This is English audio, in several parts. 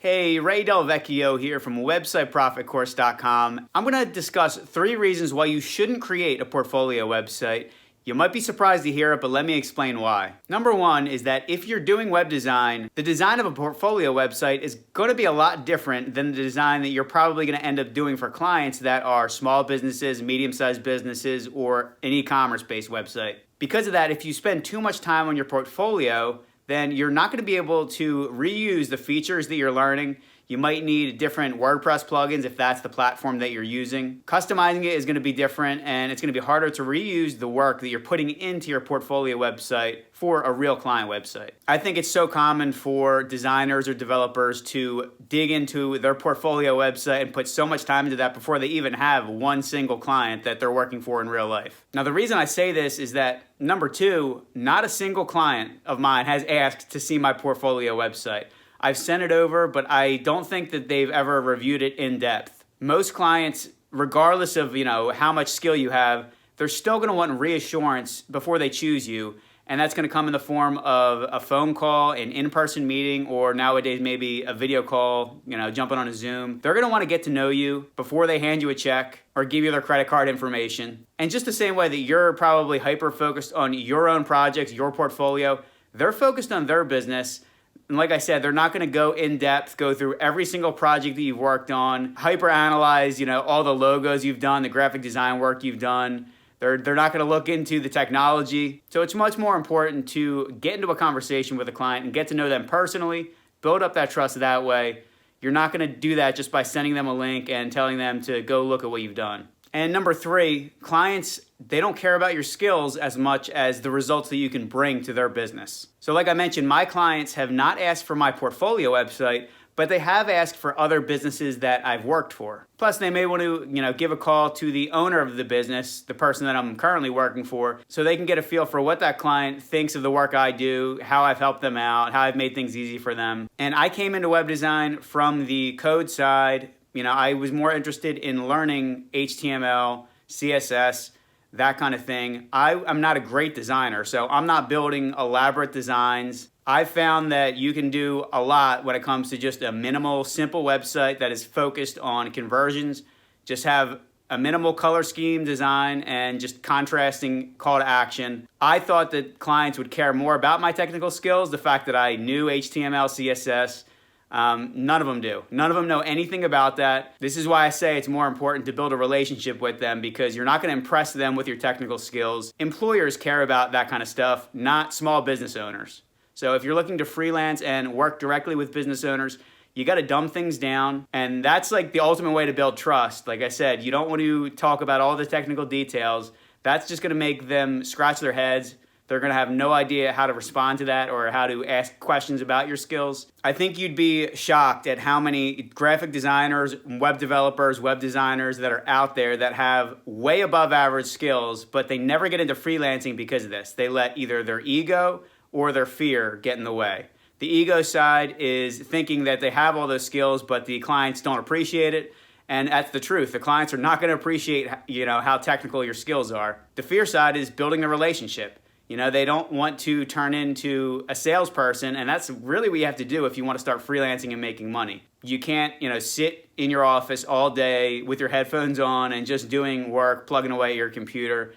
Hey, Ray DelVecchio here from websiteprofitcourse.com. I'm going to discuss 3 reasons why you shouldn't create a portfolio website. You might be surprised to hear it, but let me explain why. Number 1 is that if you're doing web design, the design of a portfolio website is going to be a lot different than the design that you're probably going to end up doing for clients that are small businesses, medium-sized businesses, or an e-commerce based website. Because of that, if you spend too much time on your portfolio, then you're not going to be able to reuse the features that you're learning. You might need different WordPress plugins if that's the platform that you're using. Customizing it is going to be different, and it's going to be harder to reuse the work that you're putting into your portfolio website for a real client website. I think it's so common for designers or developers to dig into their portfolio website and put so much time into that before they even have one single client that they're working for in real life. Now, the reason I say this is that, number 2, not a single client of mine has asked to see my portfolio website. I've sent it over, but I don't think that they've ever reviewed it in depth. Most clients, regardless of how much skill you have, they're still going to want reassurance before they choose you, and that's going to come in the form of a phone call, an in-person meeting, or nowadays maybe a video call, jumping on a Zoom. They're going to want to get to know you before they hand you a check or give you their credit card information. And just the same way that you're probably hyper-focused on your own projects, your portfolio, they're focused on their business. And like I said, they're not going to go in depth, go through every single project that you've worked on, hyper-analyze, all the logos you've done, the graphic design work you've done. They're not going to look into the technology. So it's much more important to get into a conversation with a client and get to know them personally, build up that trust that way. You're not going to do that just by sending them a link and telling them to go look at what you've done. And number 3, clients, they don't care about your skills as much as the results that you can bring to their business. So like I mentioned, my clients have not asked for my portfolio website, but they have asked for other businesses that I've worked for. Plus, they may want to, give a call to the owner of the business, the person that I'm currently working for, so they can get a feel for what that client thinks of the work I do, how I've helped them out, how I've made things easy for them. And I came into web design from the code side. I was more interested in learning HTML, CSS, that kind of thing. I'm not a great designer, so I'm not building elaborate designs. I found that you can do a lot when it comes to just a minimal, simple website that is focused on conversions. Just have a minimal color scheme design and just contrasting call to action. I thought that clients would care more about my technical skills, the fact that I knew HTML, CSS. None of them do. None of them know anything about that. This is why I say it's more important to build a relationship with them, because you're not going to impress them with your technical skills. Employers care about that kind of stuff, not small business owners. So if you're looking to freelance and work directly with business owners, you got to dumb things down, and that's like the ultimate way to build trust. Like I said, you don't want to talk about all the technical details. That's just going to make them scratch their heads. They're going to have no idea how to respond to that or how to ask questions about your skills. I think you'd be shocked at how many graphic designers, web developers, web designers that are out there that have way above average skills, but they never get into freelancing because of this. They let either their ego or their fear get in the way. The ego side is thinking that they have all those skills, but the clients don't appreciate it. And that's the truth. The clients are not going to appreciate, how technical your skills are. The fear side is building a relationship. They don't want to turn into a salesperson, and that's really what you have to do if you want to start freelancing and making money. You can't, sit in your office all day with your headphones on and just doing work, plugging away at your computer.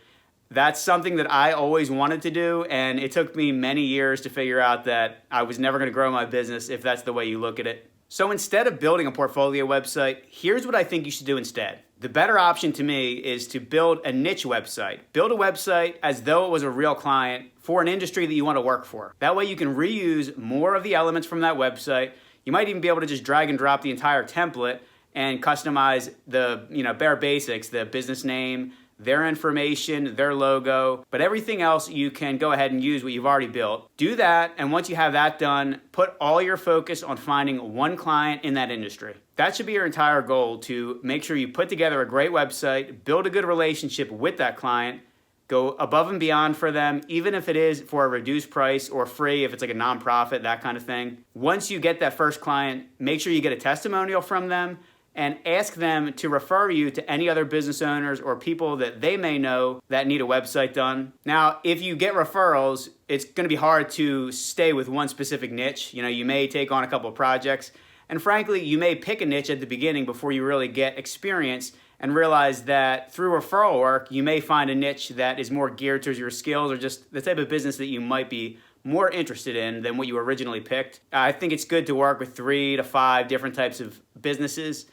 That's something that I always wanted to do, and it took me many years to figure out that I was never going to grow my business if that's the way you look at it. So instead of building a portfolio website, here's what I think you should do instead. The better option to me is to build a niche website. Build a website as though it was a real client for an industry that you want to work for. That way you can reuse more of the elements from that website. You might even be able to just drag and drop the entire template and customize the bare basics, the business name, their information, their logo, but everything else you can go ahead and use what you've already built. Do that, and once you have that done, put all your focus on finding one client in that industry. That should be your entire goal, to make sure you put together a great website, build a good relationship with that client, go above and beyond for them, even if it is for a reduced price or free, if it's like a nonprofit, that kind of thing. Once you get that first client, make sure you get a testimonial from them, and ask them to refer you to any other business owners or people that they may know that need a website done. Now, if you get referrals, it's going to be hard to stay with one specific niche. You may take on a couple of projects, And frankly, you may pick a niche at the beginning before you really get experience and realize that through referral work, you may find a niche that is more geared towards your skills or just the type of business that you might be more interested in than what you originally picked. I think it's good to work with 3 to 5 different types of businesses.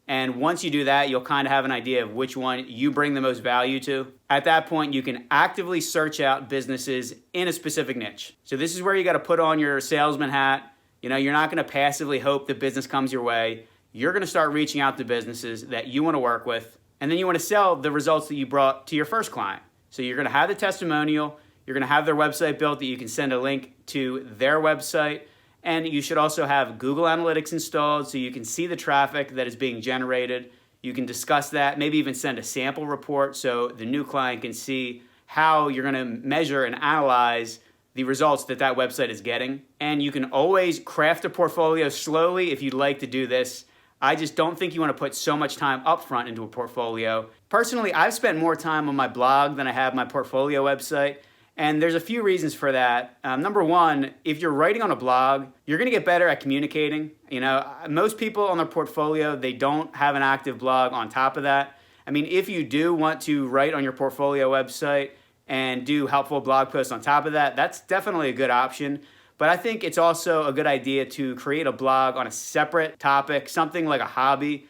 And once you do that, you'll kind of have an idea of which one you bring the most value to. At that point, you can actively search out businesses in a specific niche. So this is where you got to put on your salesman hat. You know, you're not going to passively hope that business comes your way. You're going to start reaching out to businesses that you want to work with, and then you want to sell the results that you brought to your first client. So you're going to have the testimonial, you're going to have their website built that you can send a link to their website, and you should also have Google Analytics installed so you can see the traffic that is being generated. You can discuss that, maybe even send a sample report so the new client can see how you're going to measure and analyze the results that that website is getting. And you can always craft a portfolio slowly if you'd like to do this. I just don't think you want to put so much time upfront into a portfolio. Personally, I've spent more time on my blog than I have my portfolio website. And there's a few reasons for that. Number one, if you're writing on a blog, you're going to get better at communicating. You know, most people on their portfolio, they don't have an active blog on top of that. I mean, if you do want to write on your portfolio website and do helpful blog posts on top of that, that's definitely a good option. But I think it's also a good idea to create a blog on a separate topic, something like a hobby,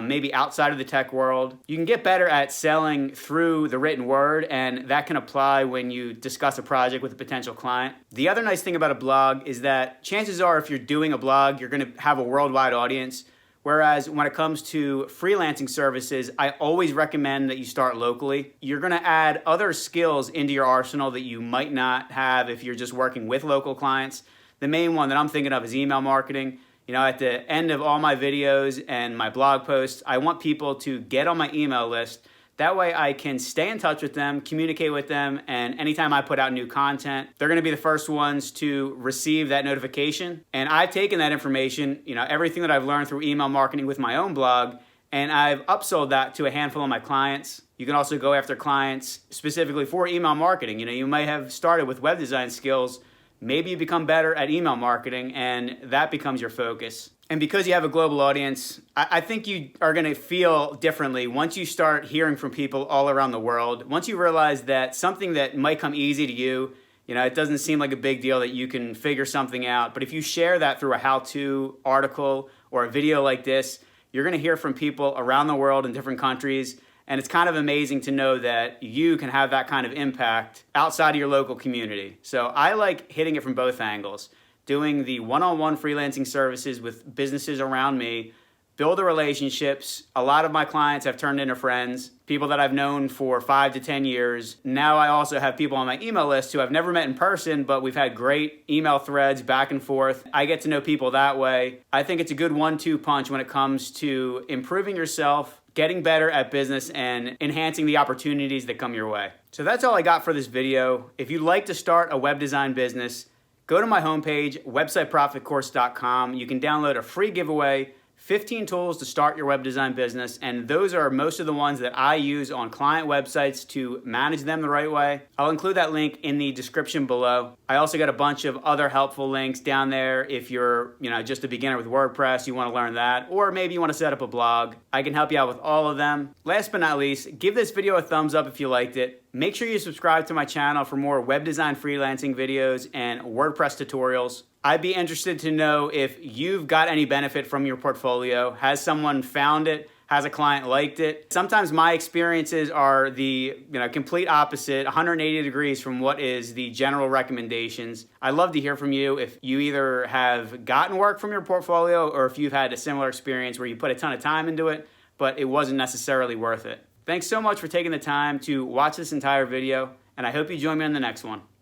maybe outside of the tech world. You can get better at selling through the written word, and that can apply when you discuss a project with a potential client. The other nice thing about a blog is that chances are if you're doing a blog, you're going to have a worldwide audience. Whereas when it comes to freelancing services, I always recommend that you start locally. You're going to add other skills into your arsenal that you might not have if you're just working with local clients. The main one that I'm thinking of is email marketing. You know, at the end of all my videos and my blog posts, I want people to get on my email list. That way I can stay in touch with them, communicate with them, and anytime I put out new content, they're gonna be the first ones to receive that notification. And I've taken that information, you know, everything that I've learned through email marketing with my own blog, and I've upsold that to a handful of my clients. You can also go after clients specifically for email marketing. You know, you might have started with web design skills. Maybe you become better at email marketing and that becomes your focus. And because you have a global audience, I think you are going to feel differently once you start hearing from people all around the world. Once you realize that something that might come easy to you, you know, it doesn't seem like a big deal that you can figure something out. But if you share that through a how-to article or a video like this, you're going to hear from people around the world in different countries. And it's kind of amazing to know that you can have that kind of impact outside of your local community. So I like hitting it from both angles. Doing the one-on-one freelancing services with businesses around me, build the relationships. A lot of my clients have turned into friends, people that I've known for 5 to 10 years. Now I also have people on my email list who I've never met in person, but we've had great email threads back and forth. I get to know people that way. I think it's a good 1-2 punch when it comes to improving yourself, getting better at business, and enhancing the opportunities that come your way. So that's all I got for this video. If you'd like to start a web design business, go to my homepage, websiteprofitcourse.com. You can download a free giveaway, 15 tools to start your web design business, and those are most of the ones that I use on client websites to manage them the right way. I'll include that link in the description below. I also got a bunch of other helpful links down there if you're, just a beginner with WordPress, you want to learn that, or maybe you want to set up a blog. I can help you out with all of them. Last but not least, give this video a thumbs up if you liked it. Make sure you subscribe to my channel for more web design freelancing videos and WordPress tutorials. I'd be interested to know if you've got any benefit from your portfolio. Has someone found it? Has a client liked it? Sometimes my experiences are the complete opposite, 180 degrees from what is the general recommendations. I'd love to hear from you if you either have gotten work from your portfolio or if you've had a similar experience where you put a ton of time into it, but it wasn't necessarily worth it. Thanks so much for taking the time to watch this entire video, and I hope you join me on the next one.